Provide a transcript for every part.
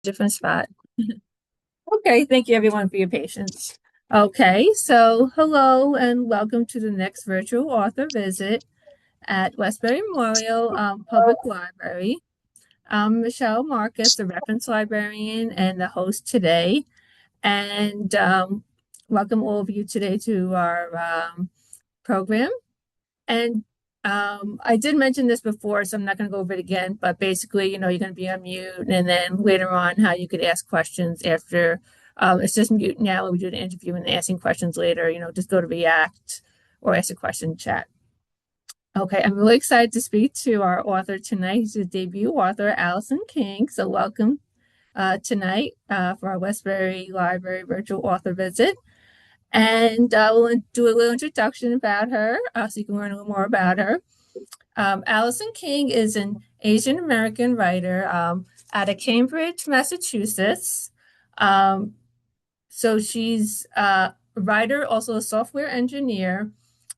Different spot. Okay, thank you everyone for your patience. Okay, so hello and welcome to the next virtual author visit at Westbury Memorial Public Library. I'm Michelle Marcus, the reference librarian and the host today, and welcome all of you today to our program. And I did mention this before, so I'm not going to go over it again. But basically, you're going to be on mute, and then later on, how you could ask questions after. It's just mute now. We do the interview and asking questions later. Just go to React or ask a question in chat. Okay, I'm really excited to speak to our author tonight. He's a debut author, Allison King. So welcome tonight for our Westbury Library virtual author visit. And we'll do a little introduction about her so you can learn a little more about her. Allison King is an Asian American writer out of Cambridge, Massachusetts. Um, so she's a writer, also a software engineer.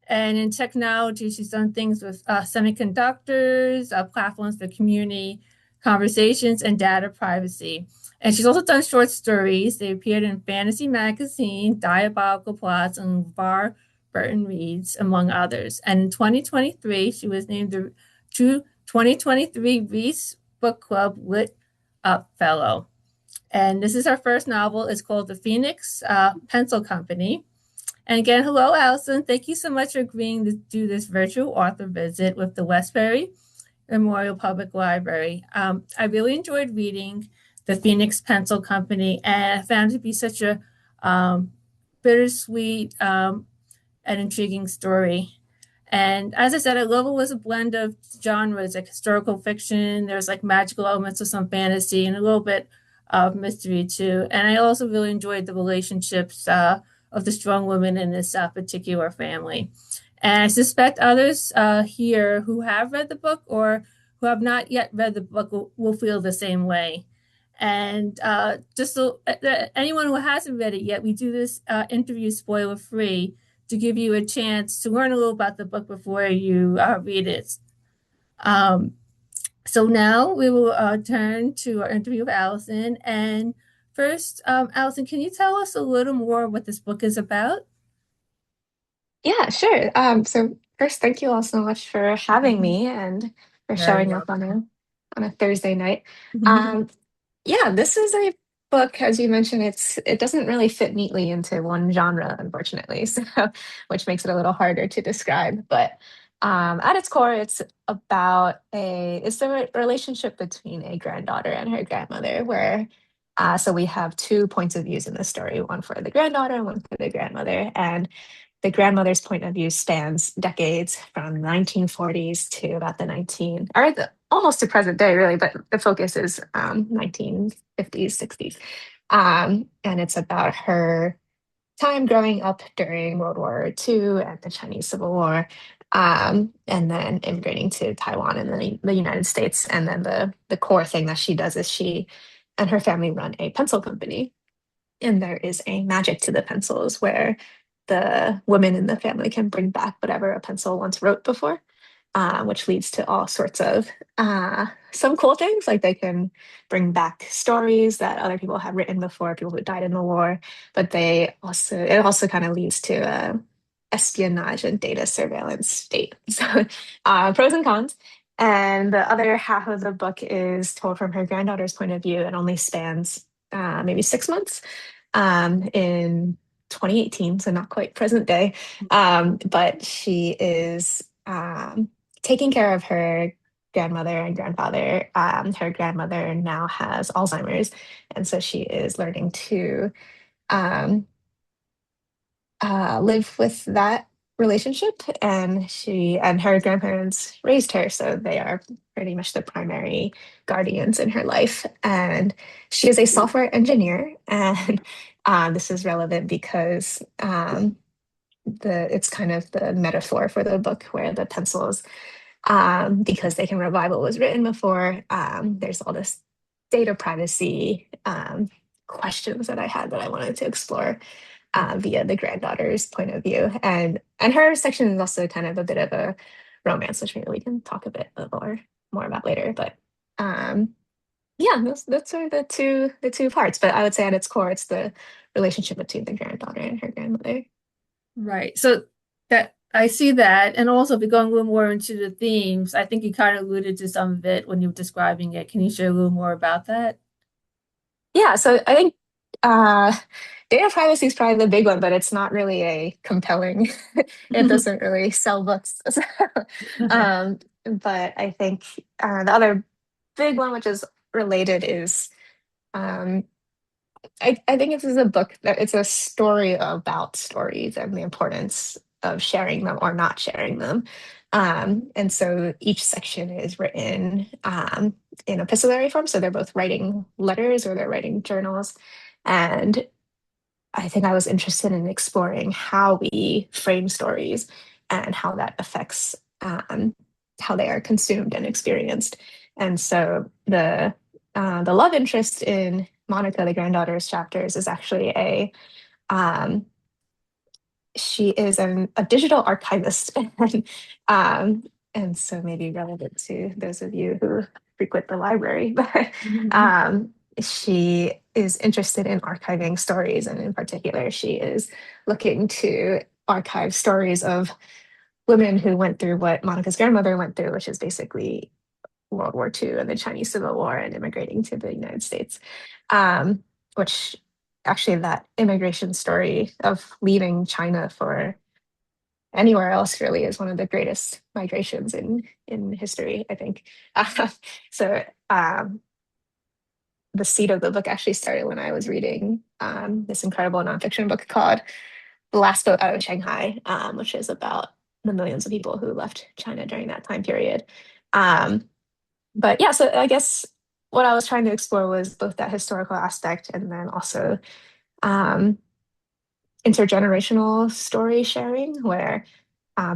And in technology, she's done things with semiconductors, platforms for community conversations, and data privacy. And she's also done short stories. They appeared in Fantasy Magazine, Diabolical Plots, and Var Burton Reads, among others. And in 2023, she was named the 2023 Reese Book Club Lit Up Fellow. And this is her first novel. It's called The Phoenix Pencil Company. And again, hello, Allison. Thank you so much for agreeing to do this virtual author visit with the Westbury Memorial Public Library. I really enjoyed reading The Phoenix Pencil Company, and I found it to be such a bittersweet and intriguing story. And as I said, I love it was a blend of genres like historical fiction, there's like magical elements of some fantasy, and a little bit of mystery too. And I also really enjoyed the relationships of the strong women in this particular family. And I suspect others here who have read the book or who have not yet read the book will feel the same way. And just so anyone who hasn't read it yet, we do this interview spoiler free to give you a chance to learn a little about the book before you read it. Um, so now we will turn to our interview with Allison. And first, Allison, can you tell us a little more what this book is about? Yeah, sure. So first, thank you all so much for having me and for Very showing up on welcome. a Thursday night. Um, yeah, this is a book, as you mentioned, it doesn't really fit neatly into one genre, unfortunately, so which makes it a little harder to describe. But at its core, it's the relationship between a granddaughter and her grandmother, where so we have two points of views in the story, one for the granddaughter and one for the grandmother, and the grandmother's point of view spans decades from 1940s to about almost to present day, really, but the focus is 1950s, 60s. And it's about her time growing up during World War II and the Chinese Civil War, and then immigrating to Taiwan and the United States. And then the core thing that she does is she and her family run a pencil company, and there is a magic to the pencils where the women in the family can bring back whatever a pencil once wrote before, which leads to all sorts of some cool things. Like they can bring back stories that other people have written before, people who died in the war. But it also kind of leads to espionage and data surveillance state. So pros and cons. And the other half of the book is told from her granddaughter's point of view and only spans maybe 6 months in 2018, so not quite present day. But she is taking care of her grandmother and grandfather. Her grandmother now has Alzheimer's, and so she is learning to um, live with that relationship. And she and her grandparents raised her, so they are pretty much the primary guardians in her life. And she is a software engineer, and this is relevant because it's kind of the metaphor for the book where the pencils, because they can revive what was written before. There's all this data privacy questions that I had that I wanted to explore via the granddaughter's point of view. And her section is also kind of a bit of a romance, which maybe we can talk a bit more about later. But um, Yeah, those are the two parts. But I would say at its core, it's the relationship between the granddaughter and her grandmother. Right. So that I see that. And also, if we're going a little more into the themes, I think you kind of alluded to some of it when you were describing it. Can you share a little more about that? Yeah, so I think uh, data privacy is probably the big one, but it's not really a compelling. It doesn't really sell books. So, um, but I think the other big one, which is related, is um, I think this is a book that it's a story about stories and the importance of sharing them or not sharing them. And so each section is written in epistolary form. So they're both writing letters or they're writing journals. And I think I was interested in exploring how we frame stories and how that affects how they are consumed and experienced. And so the love interest in Monica, the granddaughter's chapters, is actually a um, she is a digital archivist, and so maybe relevant to those of you who frequent the library. But she is interested in archiving stories, and in particular, she is looking to archive stories of women who went through what Monica's grandmother went through, which is basically World War II and the Chinese Civil War and immigrating to the United States, which actually that immigration story of leaving China for anywhere else really is one of the greatest migrations in history, I think. Uh, so the seed of the book actually started when I was reading this incredible nonfiction book called The Last Boat Out of Shanghai, which is about the millions of people who left China during that time period. Um, but yeah, so I guess what I was trying to explore was both that historical aspect and then also um, intergenerational story sharing, where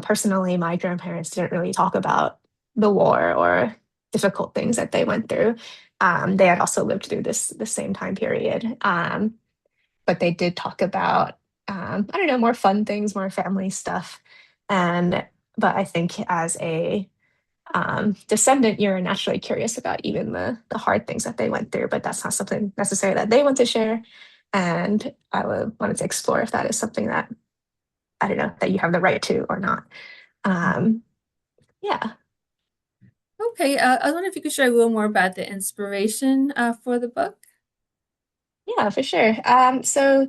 personally, my grandparents didn't really talk about the war or difficult things that they went through. They had also lived through the same time period, but they did talk about I don't know, more fun things, more family stuff, and but I think as a descendant, you're naturally curious about even the hard things that they went through, but that's not something necessarily that they want to share. And wanted to explore if that is something that I don't know that you have the right to or not. Um, yeah, Okay, I wonder if you could share a little more about the inspiration for the book. yeah, for sure. So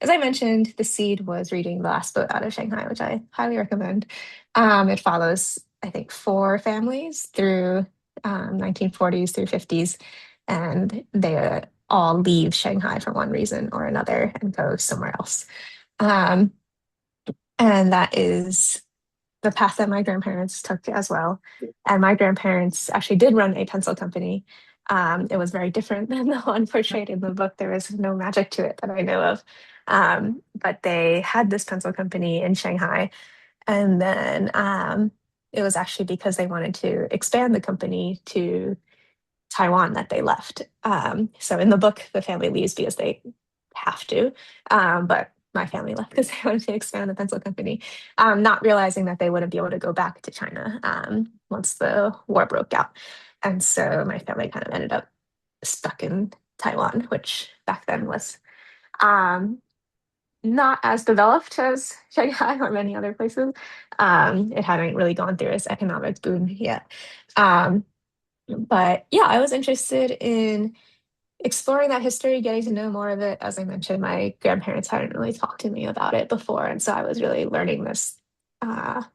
as I mentioned, the seed was reading The Last Boat Out of Shanghai, which I highly recommend. It follows, I think, four families through 1940s through 50s, and they all leave Shanghai for one reason or another and go somewhere else. Um, and that is the path that my grandparents took as well. And my grandparents actually did run a pencil company. It was very different than the one portrayed in the book. There was no magic to it that I know of. But they had this pencil company in Shanghai. And then it was actually because they wanted to expand the company to Taiwan that they left. So in the book, the family leaves because they have to, but my family left because they wanted to expand the pencil company, not realizing that they wouldn't be able to go back to China once the war broke out. And so my family kind of ended up stuck in Taiwan, which back then was um, not as developed as Shanghai or many other places. It hadn't really gone through its economic boom yet. Um, but yeah, I was interested in exploring that history, getting to know more of it. As I mentioned, my grandparents hadn't really talked to me about it before. And so I was really learning this, I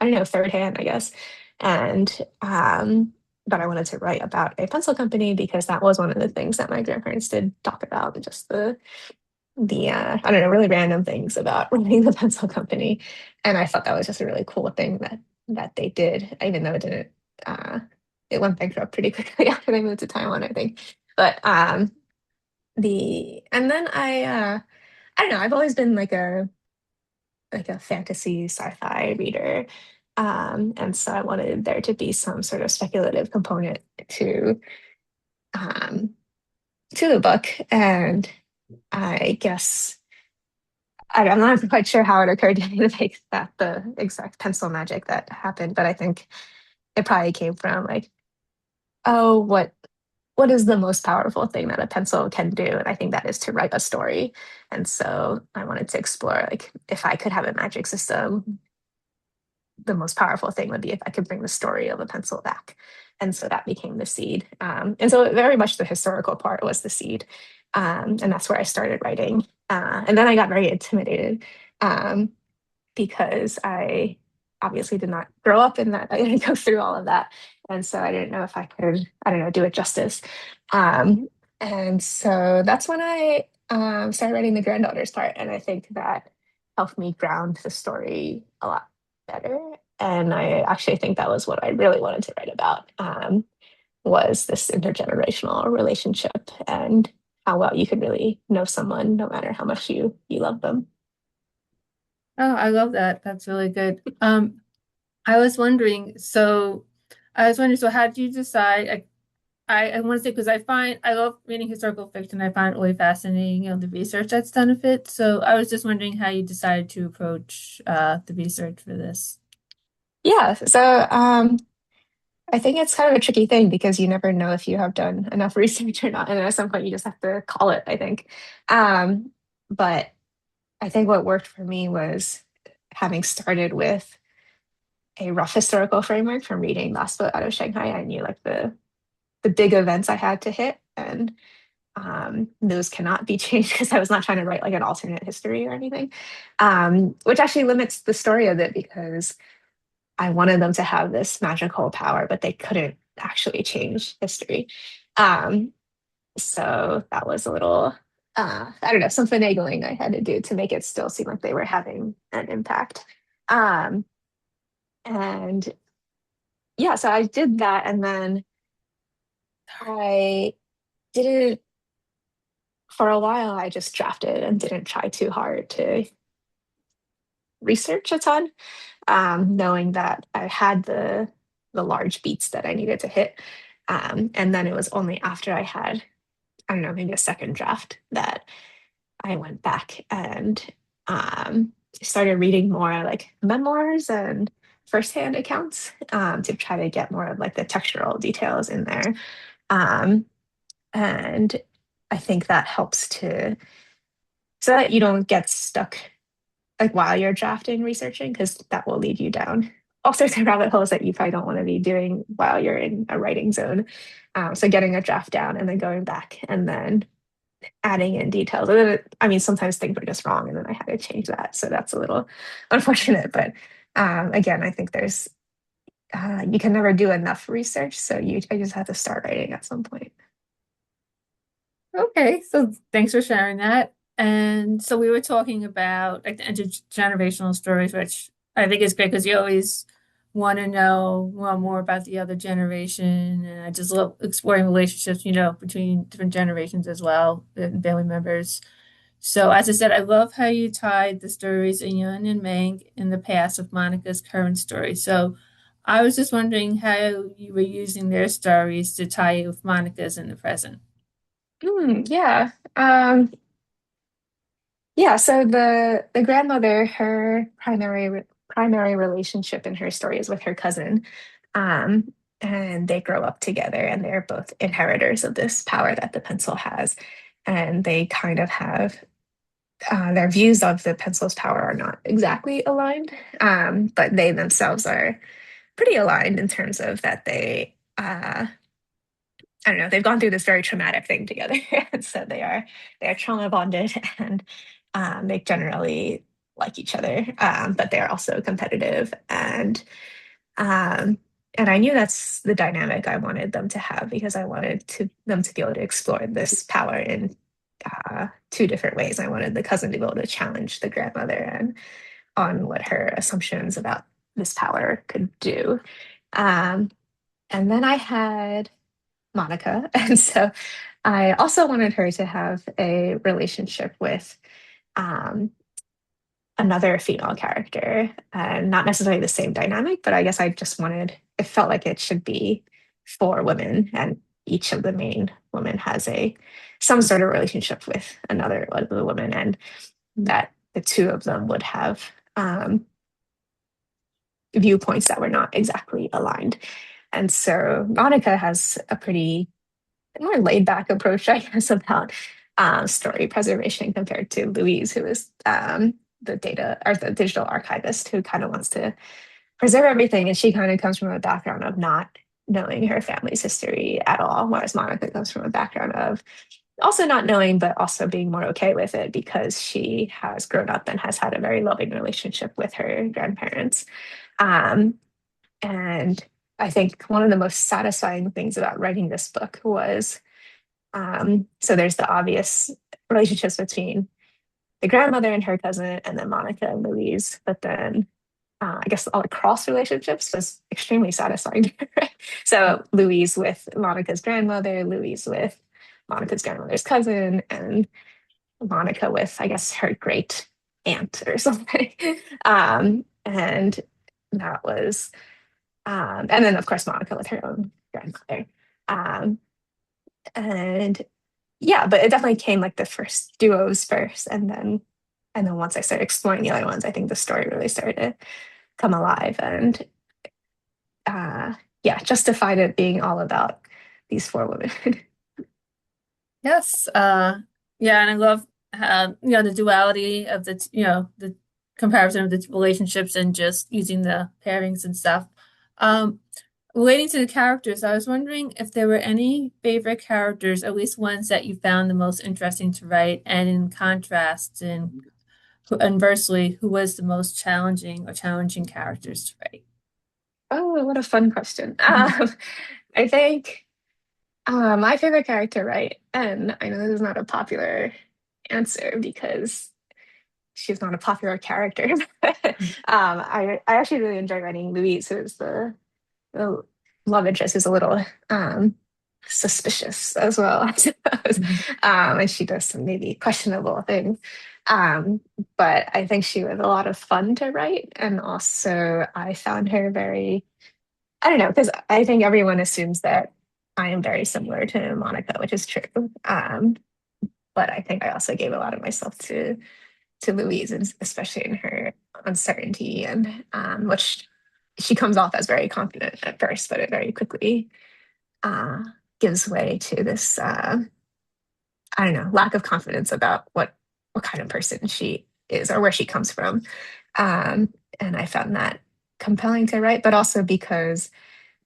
don't know, third hand, I guess. And, but I wanted to write about a pencil company because that was one of the things that my grandparents did talk about, just the I don't know, really random things about running the pencil company. And I thought that was just a really cool thing that they did, even though uh it went bankrupt pretty quickly after they moved to Taiwan, I think. But and then I don't know, I've always been like a fantasy sci-fi reader. And so I wanted there to be some sort of speculative component to um to the book. And I guess I'm not quite sure how it occurred to me to make that the exact pencil magic that happened, but I think it probably came from like, oh, what? what is the most powerful thing that a pencil can do? And I think that is to write a story. And so I wanted to explore, like, if I could have a magic system, the most powerful thing would be if I could bring the story of a pencil back. And so that became the seed. And so very much the historical part was the seed. And that's where I started writing. And then I got very intimidated, um, because I obviously did not grow up in that. I didn't go through all of that. And so I didn't know if I could, I don't know, do it justice. Um, and so that's when I started writing the granddaughters part. And I think that helped me ground the story a lot better. And I actually think that was what I really wanted to write about, was this intergenerational relationship and how well you could really know someone no matter how much you love them. Oh, I love that. That's really good. I was wondering, so how did you decide? I want to say because I love reading historical fiction. I find it really fascinating, the research that's done of it. So I was just wondering how you decided to approach the research for this. Yeah, so I think it's kind of a tricky thing because you never know if you have done enough research or not, and at some point you just have to call it, I think. Um, but I think what worked for me was having started with a rough historical framework from reading Last Boat Out of Shanghai. I knew like the big events I had to hit, and those cannot be changed because I was not trying to write like an alternate history or anything, which actually limits the story a bit because I wanted them to have this magical power, but they couldn't actually change history. Um, so that was a little, I don't know, some finagling I had to do to make it still seem like they were having an impact. Um, and yeah, so I did that. And then I didn't, for a while, I just drafted and didn't try too hard to research a ton, knowing that I had the large beats that I needed to hit. And then it was only after I had, I don't know, maybe a second draft that I went back and started reading more like memoirs and firsthand accounts, to try to get more of like the textural details in there. Um, and I think that helps to, so that you don't get stuck like while you're drafting researching, because that will lead you down all sorts of rabbit holes that you probably don't want to be doing while you're in a writing zone. So getting a draft down and then going back and then adding in details. And then I mean, sometimes things were just wrong, and then I had to change that. So that's a little unfortunate. But again, I think there's you can never do enough research, so I just have to start writing at some point. Okay, so thanks for sharing that. And so we were talking about like the intergenerational stories, which I think is great because you always want to know more about the other generation. And I just love exploring relationships, between different generations as well, and family members. So as I said, I love how you tied the stories of Yun and Meng in the past with Monica's current story. So I was just wondering how you were using their stories to tie it with Monica's in the present. Yeah. Yeah, so the grandmother, her primary relationship in her story is with her cousin. And they grow up together and they're both inheritors of this power that the pencil has. And they kind of have their views of the pencil's power are not exactly aligned, but they themselves are pretty aligned in terms of that I don't know, they've gone through this very traumatic thing together. And so they are trauma bonded and they generally like each other, but they're also competitive um, and I knew that's the dynamic I wanted them to have because I wanted them to be able to explore this power in two different ways. I wanted the cousin to be able to challenge the grandmother and on what her assumptions about this power could do. Um, and then I had Monica. And so I also wanted her to have a relationship with um, another female character, not necessarily the same dynamic, but I guess I just wanted, it felt like it should be four women, and each of the main women has some sort of relationship with another one of the women, and that the two of them would have viewpoints that were not exactly aligned. And so Monica has a pretty more laid back approach, I guess, about story preservation compared to Louise, who is the data or the digital archivist who kind of wants to preserve everything. And she kind of comes from a background of not knowing her family's history at all, whereas Monica comes from a background of also not knowing, but also being more okay with it because she has grown up and has had a very loving relationship with her grandparents. Um, and I think one of the most satisfying things about writing this book was so there's the obvious relationships between the grandmother and her cousin, and then Monica and Louise. But then I guess all the cross relationships was extremely satisfying. So Louise with Monica's grandmother, Louise with Monica's grandmother's cousin, and Monica with, I guess, her great aunt or something. And that was, and then of course Monica with her own grandmother. Um, and yeah, but it definitely came like the first duos first, and then once I started exploring the other ones, I think the story really started to come alive and uh, yeah, justified it being all about these four women. Yes. Yeah, and I love the duality of the comparison of the relationships and just using the pairings and stuff. Um, Relating to the characters, I was wondering if there were any favorite characters, at least ones that you found the most interesting to write, and in contrast, and inversely, who was the most challenging or challenging characters to write? Oh, what a fun question. Mhm. I think my favorite character, right? And I know this is not a popular answer because she's not a popular character. I actually really enjoy writing Louise, who's the love interest, is a little suspicious as well, I suppose. Mhm. And she does some maybe questionable things. But I think she was a lot of fun to write. And also, I found her very, I don't know, because I think everyone assumes that I am very similar to Monica, which is true. But I think I also gave a lot of myself to Louise, and especially in her uncertainty, and which she comes off as very confident at first, but it very quickly uh, gives way to this I don't know, lack of confidence about what kind of person she is or where she comes from. And I found that compelling to write, but also because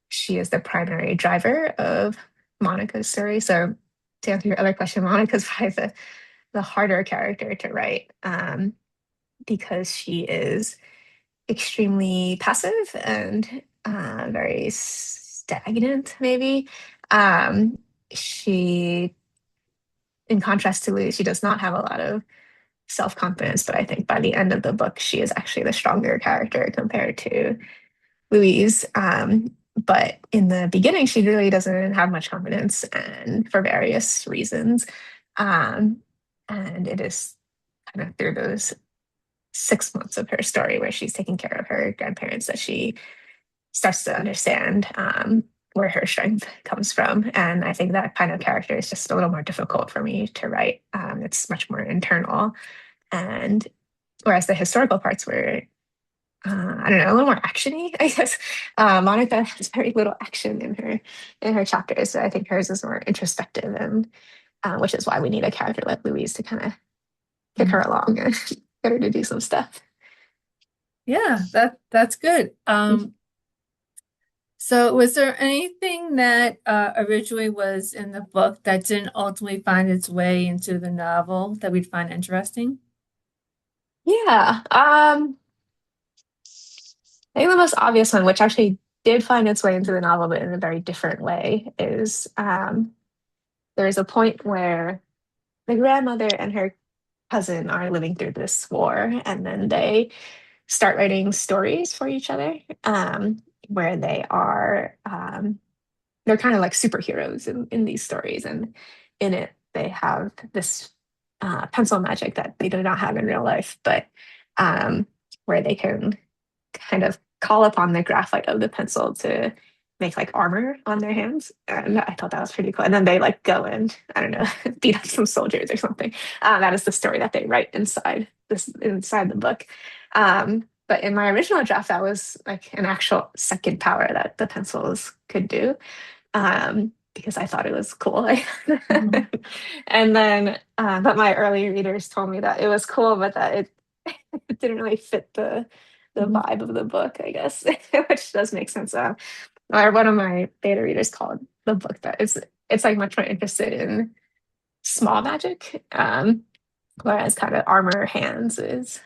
she is the primary driver of Monica's story. So to answer your other question, Monica's probably the harder character to write because she is extremely passive and very stagnant, maybe. Um, she, in contrast to Lou, she does not have a lot of self confidence, but I think by the end of the book, she is actually the stronger character compared to Louise. But in the beginning, she really doesn't have much confidence, and for various reasons. Um, and it is kind of through those 6 months of her story where she's taking care of her grandparents that she starts to understand where her strength comes from. And I think that kind of character is just a little more difficult for me to write. It's much more internal. And whereas the historical parts were, I don't know, a little more actiony, I guess. Monica has very little action in her chapters. So I think hers is more introspective, and which is why we need a character like Louise to kind of kick her Mhm. along and get her to do some stuff. Yeah, that's good. So was there anything that originally was in the book that didn't ultimately find its way into the novel that we'd find interesting? Yeah. I think the most obvious one, which actually did find its way into the novel, but in a very different way, is there's a point where the grandmother and her cousin are living through this war, and then they start writing stories for each other, where they're kind of like superheroes in these stories, and in it they have this pencil magic that they do not have in real life, but where they can kind of call upon the graphite of the pencil to make like armor on their hands. And I thought that was pretty cool. And then they like go and I don't know, beat up some soldiers or something. That is the story that they write inside the book. But in my original draft, that was like an actual second power that the pencils could do. because I thought it was cool. Mhm. And then, but my early readers told me that it was cool, but that it didn't really fit the Mhm. vibe of the book, I guess, which does make sense. Or one of my beta readers called the book that it's like much more interested in small magic, whereas kind of armor hands is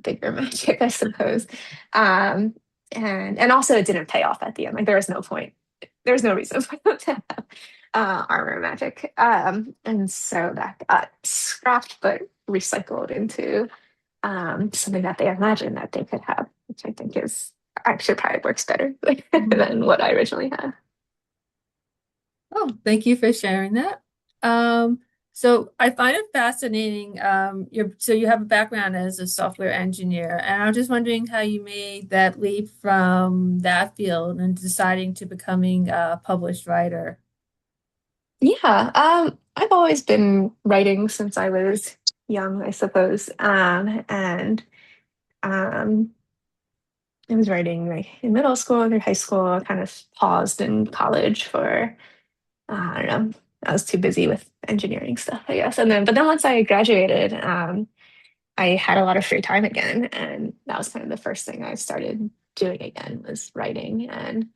bigger magic, I suppose. Um, and also it didn't pay off at the end. Like there was no point. There was no reason for them to have armor magic. And so that got scrapped but recycled into something that they imagined that they could have, which I think is actually probably works better Mhm. than what I originally had. Oh, thank you for sharing that. Um, so I find it fascinating. So you have a background as a software engineer, and I'm just wondering how you made that leap from that field and deciding to becoming a published writer. Yeah, I've always been writing since I was young, I suppose. And um, I was writing like in middle school and high school. I kind of paused in college for I don't know. I was too busy with engineering stuff, I guess. But then once I graduated, I had a lot of free time again, and that was kind of the first thing I started doing again was writing, and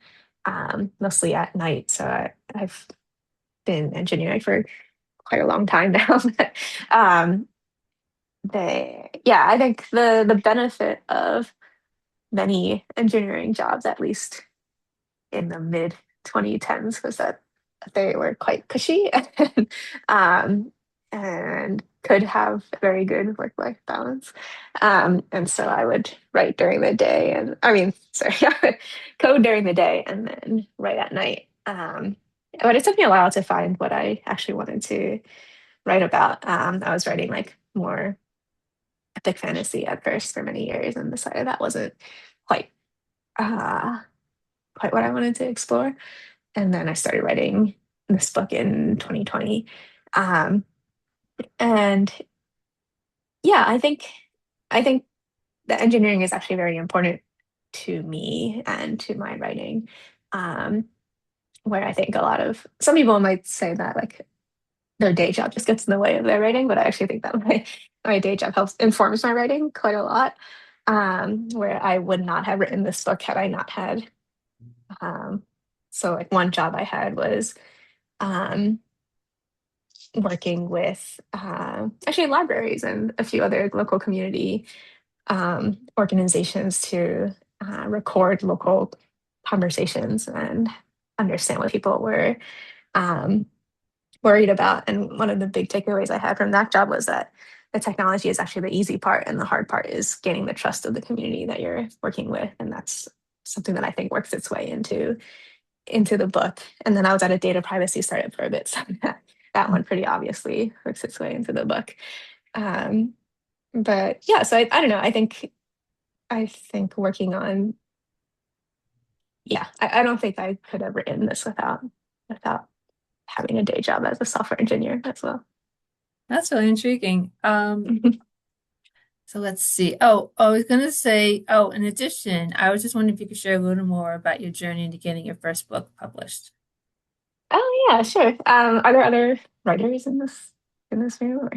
mostly at night. So I've been engineering for quite a long time now. um, yeah, I think the benefit of many engineering jobs, at least in the mid 2010s, was that they were quite cushy um, and could have very good work-life balance. And so I would write during the day, and I mean, sorry, I would code during the day and then write at night. But it took me a while to find what I actually wanted to write about. I was writing like more epic fantasy at first for many years, and decided that wasn't quite uh, quite what I wanted to explore. And then I started writing this book in 2020. Um, and yeah, I think the engineering is actually very important to me and to my writing. Um, where I think a lot of some people might say that like their day job just gets in the way of their writing, but I actually think that my day job helps informs my writing quite a lot. Where I would not have written this book had I not had. Um, so like one job I had was um, working with actually libraries and a few other local community organizations to record local conversations and understand what people were um, worried about. And one of the big takeaways I had from that job was that the technology is actually the easy part, and the hard part is gaining the trust of the community that you're working with. And that's something that I think works its way into the book. And then I was at a data privacy startup for a bit, so that one pretty obviously works its way into the book. Um, but yeah, so I don't know. I think working on yeah, I don't think I could have written this without having a day job as a software engineer as well. That's really intriguing. So let's see. Oh, I was gonna say, oh, in addition, I was just wondering if you could share a little more about your journey into getting your first book published. Oh yeah, sure. Are there other writers in this room? Or,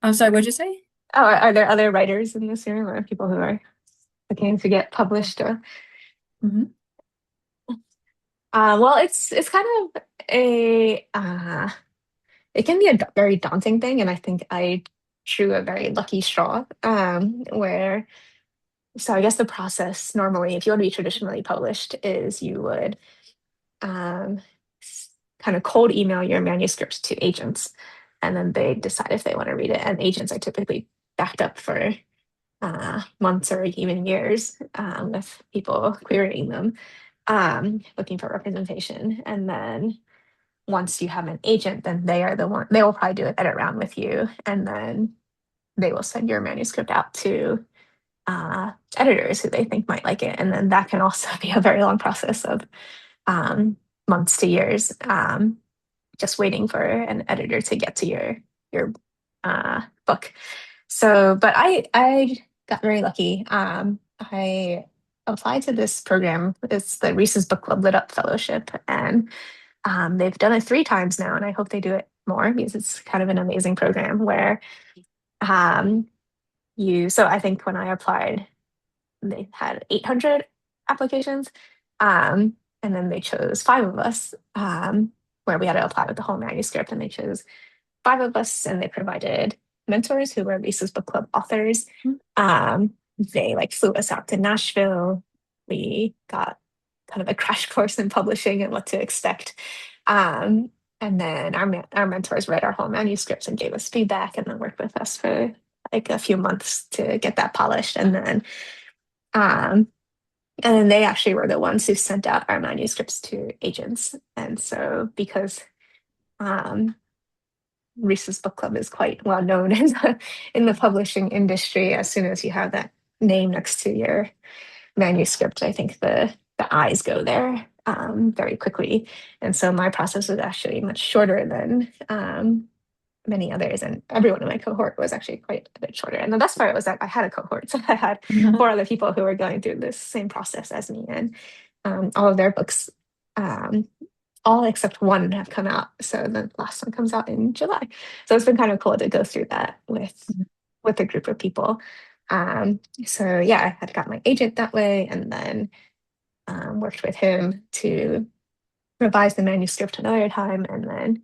I'm sorry, what'd you say? oh, are there other writers in this room, or people who are looking to get published? Or, Hmm. well, it's kind of a it can be a very daunting thing, and I think I drew a very lucky straw. Where so I guess the process normally, if you want to be traditionally published, is you would um, kind of cold email your manuscripts to agents, and then they decide if they want to read it. And agents are typically backed up for months or even years with people querying them, looking for representation. And then once you have an agent, then they are the one, they will probably do an edit round with you. And then they will send your manuscript out to editors who they think might like it. And then that can also be a very long process of um, months to years, just waiting for an editor to get to your book. So, but I got very lucky. I applied to this program. It's the Reese's Book Club Lit Up Fellowship, and they've done it 3 times now, and I hope they do it more because it's kind of an amazing program where um, so I think when I applied, they had 800 applications. And then they chose 5 of us, where we had to apply with the whole manuscript, and they chose 5 of us, and they provided mentors who were Lisa's book club authors. They like flew us out to Nashville. We got kind of a crash course in publishing and what to expect. Um, and then our mentors read our whole manuscripts and gave us feedback, and then worked with us for like a few months to get that polished. Um, and then they actually were the ones who sent out our manuscripts to agents. And so because um, Reese's Book Club is quite well known in the publishing industry. As soon as you have that name next to your manuscript, I think the eyes go there very quickly. And so my process was actually much shorter than many others, and everyone in my cohort was actually quite a bit shorter. And the best part was that I had a cohort, so I had 4 other people who were going through this same process as me, and all of their books um, all except one have come out. So the last one comes out in July. So it's been kind of cool to go through that with a group of people. So yeah, I had got my agent that way, and then worked with him to revise the manuscript another time, and then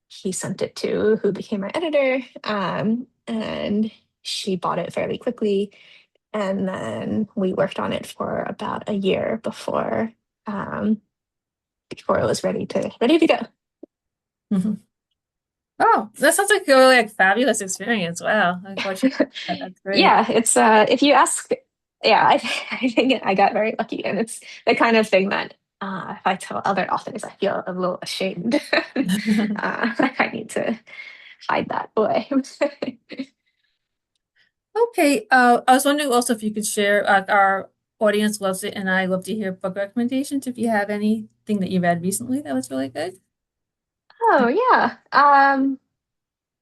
he sent it to who became my editor, and she bought it fairly quickly, and then we worked on it for about a year um, before it was ready to go. Mhm. Oh, that sounds like a really like fabulous experience. Wow. Like what you that's great. Yeah, it's if you ask, yeah, I think I got very lucky, and it's the kind of thing that if I tell other authors, I feel a little ashamed. I need to hide that away. Okay. I was wondering also if you could share, our audience loves it, and I love to hear book recommendations. If you have anything that you read recently that was really good. Oh yeah.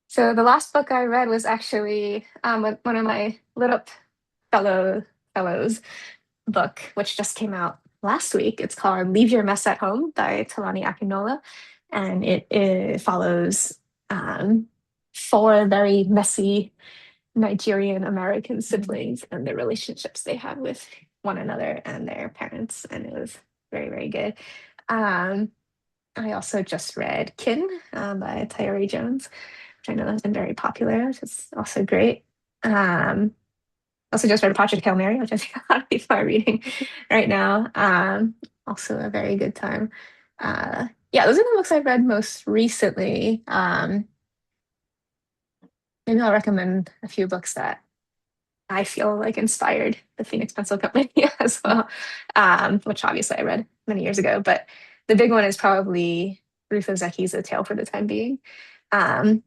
So the last book I read was actually one of my Lit Up fellows book, which just came out last week. It's called Leave Your Mess at Home by Tolani Akinola. And it follows 4 very messy Nigerian American siblings and the relationships they have with one another and their parents. And it was very, very good. Um, I also just read Kin by Tayari Jones, which I know has been very popular, which is also great. Also just read Project Hail Mary, which I think a lot of people are reading right now. Also a very good time. Yeah, those are the books I've read most recently. Maybe I'll recommend a few books that I feel like inspired the Phoenix Pencil Company as well, which obviously I read many years ago. But the big one is probably Ruth Ozeki's A Tale for the Time Being,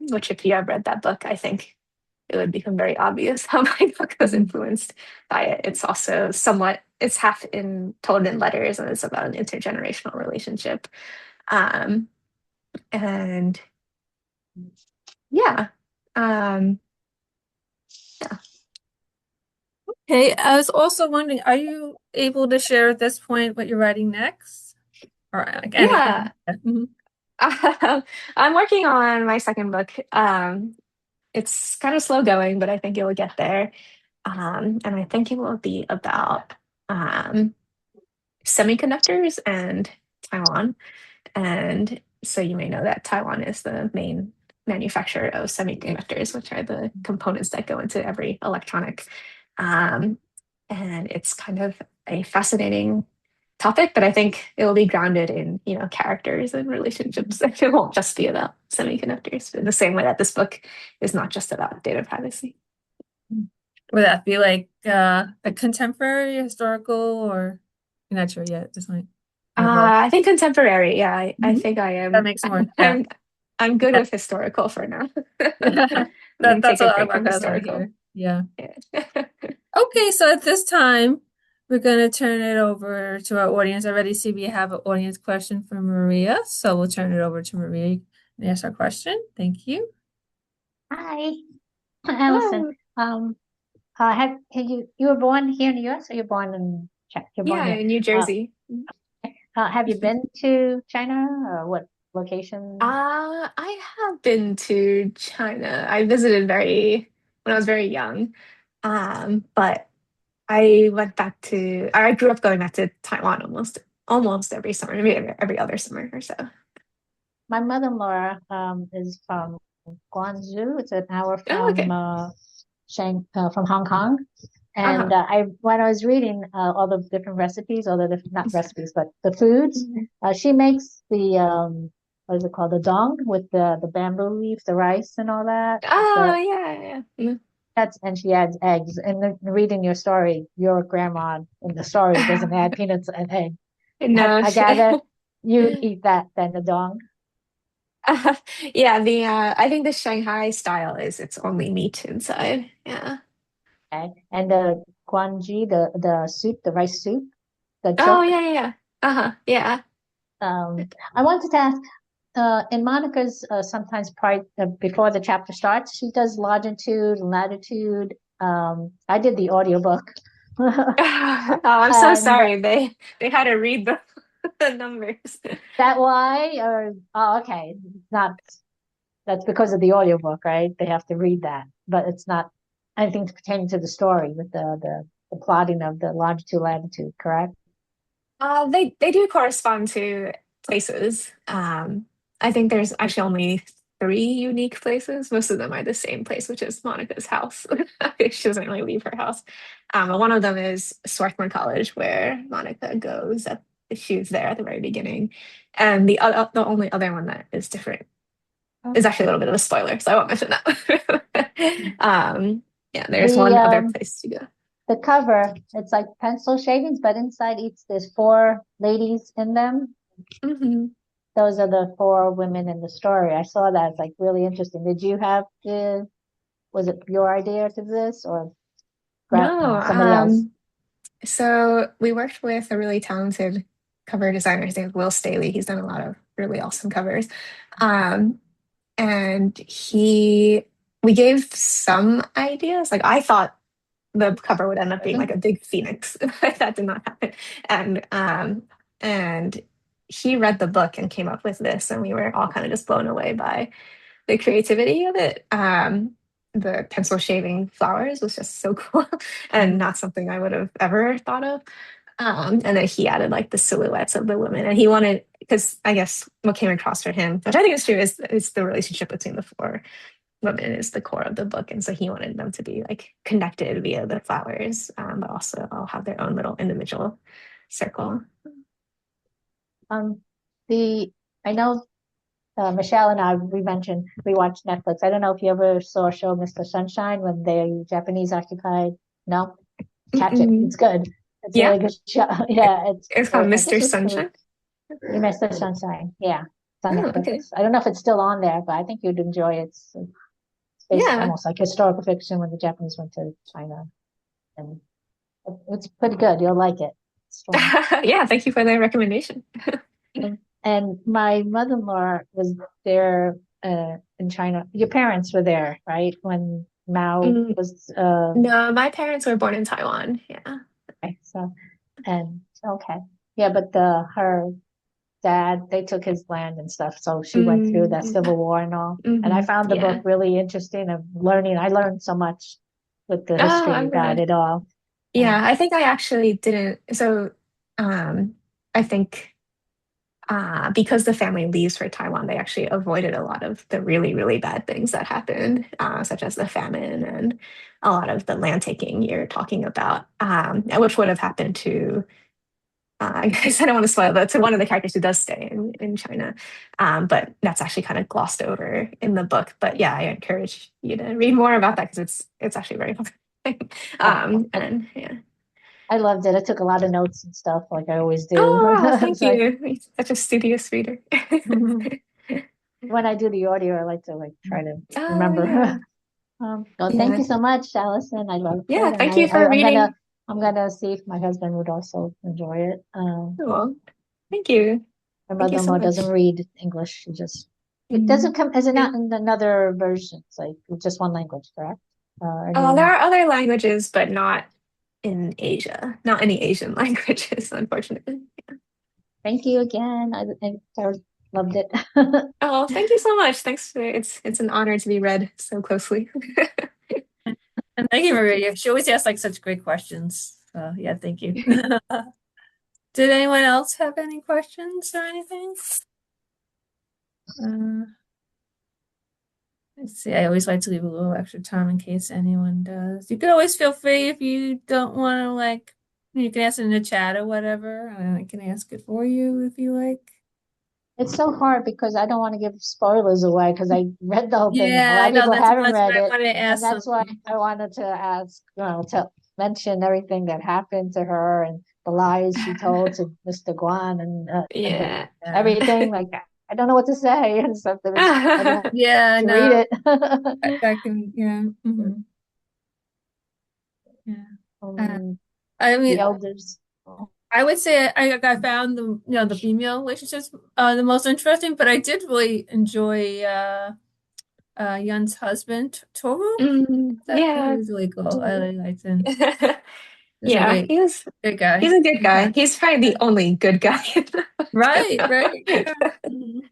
which if you have read that book, I think it would become very obvious how my book was Mhm. influenced by it. It's also it's half told in letters, and it's about an intergenerational relationship. Um, and yeah, um, yeah, Hey, I was also wondering, are you able to share at this point what you're writing next? Or like yeah. anything? Yeah. Mhm. I'm working on my second book. It's kind of slow going, but I think it will get there. And I think it will be about um, semiconductors and Taiwan. And so you may know that Taiwan is the main manufacturer of semiconductors, which are the components that go into every electronic. Um, and it's kind of a fascinating topic, but I think it will be grounded in, characters and relationships. It won't just be about semiconductors in the same way that this book is not just about data privacy. Would that be like a contemporary, historical, or you're not sure yet at this point? Or both? I think contemporary. Yeah, I Mhm. think I That am. makes more, yeah. I'm good Yeah. with historical for now. I'm That gonna that's take a what break I from what I historical. hear. Yeah. Yeah. Okay, so at this time, we're going to turn it over to our audience. I already see we have an audience question from Maria, so we'll turn it over to Maria and ask our question. Thank you. Hi, Allison. Oh, Have you were born here in the U.S. or you're born in? Yeah, California. in New Uh, Jersey. have you been to China or what location? I have been to China. I visited when I was very young. But I went back to, I grew up going back to Taiwan almost every summer, maybe every other summer or so. My mother-in-law is from Guangzhou. It's an hour Oh, from okay. From Hong Kong. And Uh-huh. I when I was reading all the different recipes, all the different not recipes, but the foods, Mhm. she makes the what is it called? The dong with the bamboo leaf, the rice and all that. Oh, The yeah, yeah. That's and she adds eggs. And then reading your story, your grandma in the story doesn't add peanuts and egg. No. I gather you eat that then the dong. Yeah, I think the Shanghai style is it's only meat inside. Yeah. Okay. And the guanji, the soup, the rice soup, the Oh, chook. yeah, yeah, yeah. Uh-huh. Yeah. I wanted to ask, in Monica's sometimes part before the chapter starts, she does longitude, latitude. I did the audiobook. Oh, I'm so And sorry. They had to read the the numbers. that why, or oh, okay, not that's because of the audiobook, right? They have to read that, but it's not anything pertaining to the story with the plotting of the longitude, latitude, correct? They do correspond to places. I think there's actually only three unique places. Most of them are the same place, which is Monica's house. She doesn't really leave her house. But one of them is Swarthmore College, where Monica goes. She was there at the very beginning, and the only other one that is different is actually a little bit of a spoiler, so I won't mention that. Yeah, there's The one other um place to go. the cover, it's like pencil shavings, but inside each there's four ladies in them. Mhm. Those are the four women in the story. I saw that. It's like really interesting. Did you have was it your idea to this or No, no, somebody else? so we worked with a really talented cover designer. His name is Will Staley. He's done a lot of really awesome covers. Um, and we gave some ideas. Like I thought the cover would end up being like a big phoenix. That did not happen. And and he read the book and came up with this, and we were all kind of just blown away by the creativity of it. The pencil shaving flowers was just so cool and not something I would have ever thought of. And then he added like the silhouettes of the women, and he wanted because I guess what came across for him, which I think is true, is the relationship between the four women is the core of the book, and so he wanted them to be like connected via the flowers, but also all have their own little individual circle. Um, the I know Michelle and I we mentioned we watched Netflix. I don't know if you ever saw a show Mr. Sunshine when the Japanese occupied. No, catch it. Mm-mm. It's good. It's a Yeah, really good show. Yeah, it's called I guess Mr. it was Sunshine. Mr. Sunshine. Yeah, it's on Oh, okay. Netflix. I don't know if it's still on there, but I think you'd enjoy it. It's based Yeah. almost like historical fiction when the Japanese went to China, and it's pretty good. You'll like it. It's strong. Yeah, thank you for the recommendation. And my mother-in-law was there in China. Your parents were there, right? When Mao Mm, was no, my parents were born in Taiwan. Yeah. okay, so and okay. Yeah, but her dad, they took his land and stuff. So she went through that Mm, Civil War and all. And I found the book yeah. really interesting of learning. I learned so much with the Oh, history I'm about glad. it all. Yeah, And I think I actually didn't. So, I think because the family leaves for Taiwan, they actually avoided a lot of the really, really bad things that happened, such as the famine and a lot of the land taking you're talking about, which would have happened to I guess I don't want to spoil that to one of the characters who does stay in China. But that's actually kind of glossed over in the book. But yeah, I encourage you to read more about that because it's actually very fun. uh, And yeah. I loved it. I took a lot of notes and stuff like I always do. Oh, wow, It's thank like you. You're such a studious reader. when I do the audio, I like to like try to Oh yeah. remember. Well, thank Yeah. you so much, Allison. I loved Yeah, it, and thank you for reading. I'm gonna see if my husband would also enjoy it. Well, thank you. My Thank you so mother-in-law doesn't much. read English. She just it doesn't Mm, come as it yeah. not in another version. It's like just one language, correct? Or There any are other languages, but not in Asia, not any Asian languages, unfortunately. Thank you again. I loved it. Oh, thank you so much. Thanks for it's an honor to be read so closely. And thank you, Maria. She always asks like such great questions. So yeah, thank you. Did anyone else have any questions or anything? Uh, let's see. I always like to leave a little extra time in case anyone does. You can always feel free if you don't want to like. You can ask it in the chat or whatever, and I can ask it for you if you like. It's so hard because I don't want to give spoilers away because I read the whole thing. A Yeah, lot I of know. people That's haven't why read I it, wanted to and ask that's why something. I wanted to ask, to mention everything that happened to her and the lies she told to Mr. Guan and Yeah. Yeah. everything. Like I don't know what to say and stuff. That was I didn't want Yeah, to read no, it. I can, yeah. Yeah. Uh, um, I the mean, elders. Oh, I would say I found the female relationships the most interesting, but I did really enjoy Yun's husband Toru. That Yeah. was really cool. I really liked him. He's a Yeah, great great he's guy. a good guy. Okay. He's probably the only good guy in the Right, book. right. Yeah. Mhm.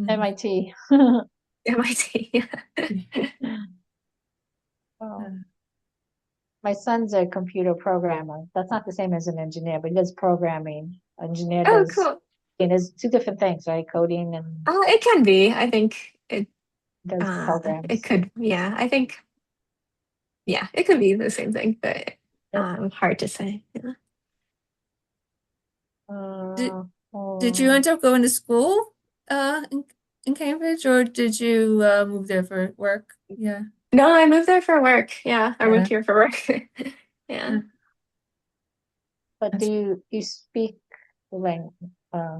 Mhm. MIT. MIT. Oh. Uh, My son's a computer programmer. That's not the same as an engineer, but he does programming. Engineer Oh, does, cool. and there's two different things, right? Coding and It can be. I think does it programs. could. Yeah, I think yeah, it could be the same thing, but Yep. hard to say. Yeah. did Uh, did you um, end up going to school in Cambridge, or did you move there for work? Yeah. No, I moved there for work. Yeah, I moved Yeah. here for work. Yeah. Yeah. but do That's you speak the language? Yeah,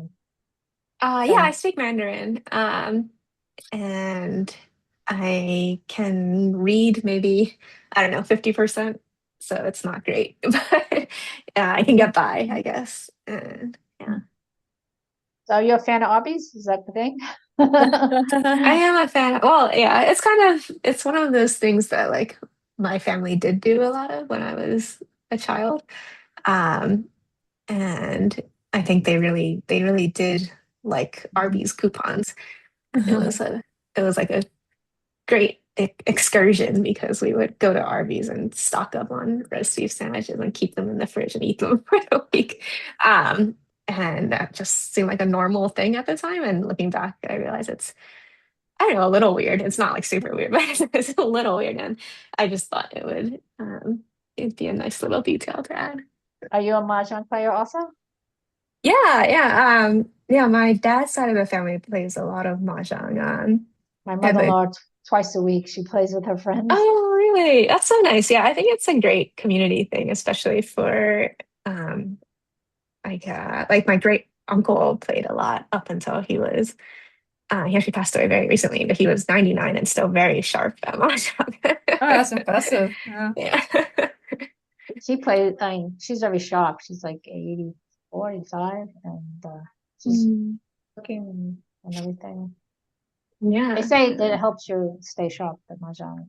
I Chinese? speak Mandarin. And I can read maybe, I don't know, 50%. So it's not great, but I can get by, I guess. And yeah, So you're a fan of Arby's? Is that the thing? I am a fan. Well, yeah, it's one of those things that like my family did do a lot of when I was a child. Um, and I think they really did like Arby's coupons. It was a, it was like a great excursion because we would go to Arby's and stock up on roast beef sandwiches and keep them in the fridge and eat them for a week. Um, and that just seemed like a normal thing at the time. And looking back, I realize I don't know, a little weird. It's not like super weird, but it's a little weird. And I just thought it'd be a nice little detail to add. Are you a mahjong player also? Yeah, yeah. Yeah, my dad's side of the family plays a lot of mahjong. My I have a mother-in-law twice a week she plays with her friends. Oh, really? That's so nice. Yeah, I think it's a great community thing, especially for like my great uncle played a lot up until he actually passed away very recently, but he was 99 and still very sharp at mahjong. Oh, that's impressive. Yeah. Yeah. She plays, I mean, she's very sharp. She's like 84, 85, and she's Mm, cooking and everything. They yeah. say that it helps you stay sharp, the mahjong.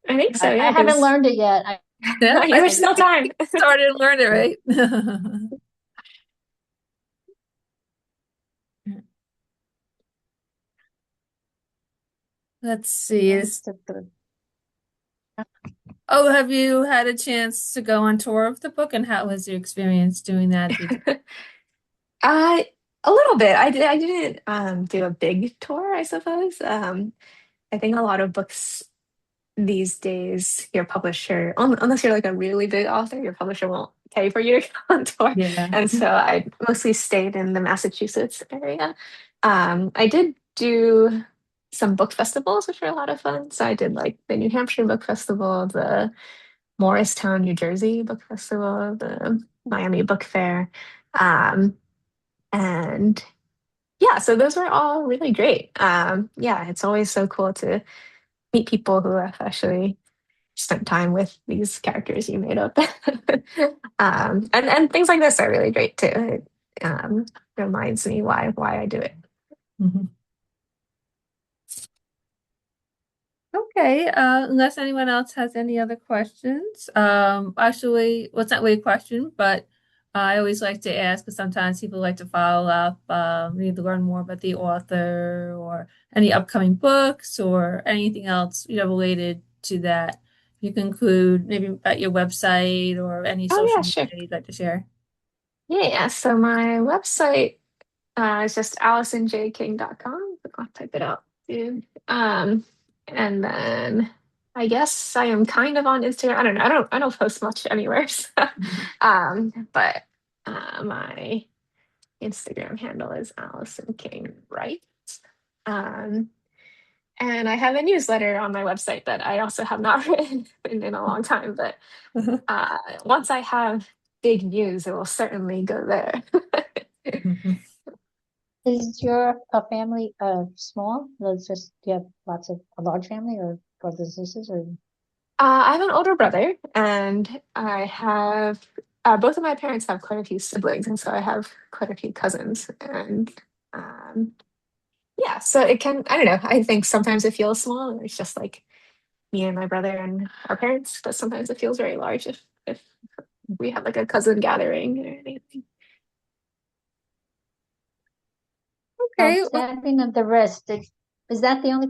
I think so, I yeah, haven't because learned it yet. Yeah, I there's think still time. you started to learn it, right? Let's see. Oh, have you had a chance to go on tour of the book, and how was your experience doing that? Did you? A little bit. I didn't do a big tour, I suppose. I think a lot of books these days, your publisher, unless you're like a really big author, your publisher won't pay for you to go on tour. Yeah. And so I mostly stayed in the Massachusetts area. I did do some book festivals, which were a lot of fun. So I did like the New Hampshire Book Festival, the Morristown, New Jersey Book Festival, the Miami Book Fair. Um, and yeah, so those were all really great. Yeah, it's always so cool to meet people who have actually spent time with these characters you made up. And things like this are really great too. It reminds me why I do it. Mhm. Okay, unless anyone else has any other questions. Actually, well, it's not really a question, but I always like to ask because sometimes people like to follow up, need to learn more about the author or any upcoming books or anything else, related to that. You can include maybe about your website or any Oh social yeah, sure. media you'd like to share. Yeah. So my website is just AllisonJKing.com. I'll type it out, dude. And then I guess I am kind of on Instagram. I don't know. I don't post much anywhere. So, but my Instagram handle is Allison King, right? Um, and I have a newsletter on my website that I also have not written in a long time. But once I have big news, it will certainly go there. Is your family small? Let's just do you have lots of a large family or brothers and sisters or I have an older brother, and I have both of my parents have quite a few siblings, and so I have quite a few cousins. And um, yeah, so it can, I don't know, I think sometimes it feels small, and it's just like me and my brother and our parents, but sometimes it feels very large if we have like a cousin gathering or anything. Okay, well, stabbing of the wrist? Is that the only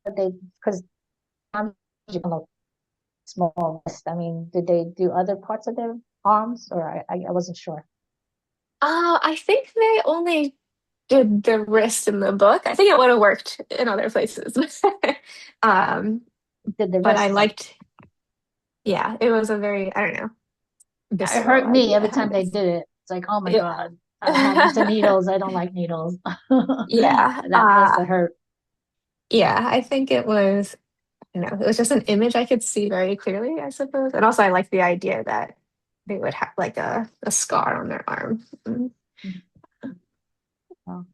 that they because I'm small wrist. I mean, did they do other parts of their arms or I wasn't sure. I think they only did the wrist in the book. I think it would have worked in other places. um, Did the but I wrist like liked, yeah, it was a very, I don't know, it visceral hurt me idea, every I time they guess. did it. It's like, oh my Yeah. God, I'm not used to needles. I don't like needles. Yeah. That must have hurt. Yeah, I think it was, it was just an image I could see very clearly, I suppose. And also I like the idea that they would have like a scar on their arm. Mm. Oh,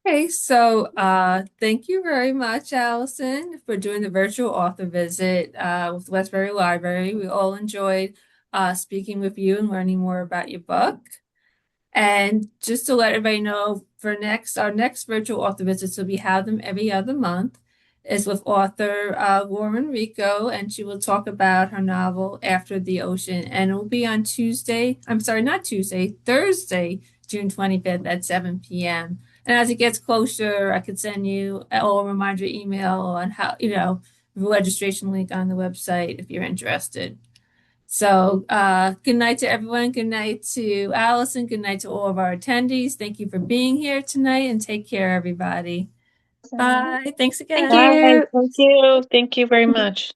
okay, so thank you very much, Allison, for doing the virtual author visit with Westbury Library. We all enjoyed speaking with you and learning more about your book. And just to let everybody know, for our next virtual author visits, will be have them every other month, is with author Lauren Rico, and she will talk about her novel After the Ocean. And it will be on Tuesday, I'm sorry, not Tuesday, Thursday, June 25th at 7 p.m. And as it gets closer, I could send you a reminder email on how, the registration link on the website if you're interested. So, good night to everyone. Good night to Allison. Good night to all of our attendees. Thank you for being here tonight and take care, everybody. so Bye. Thanks Thank again. Bye. you. Thank you. Thank you very much.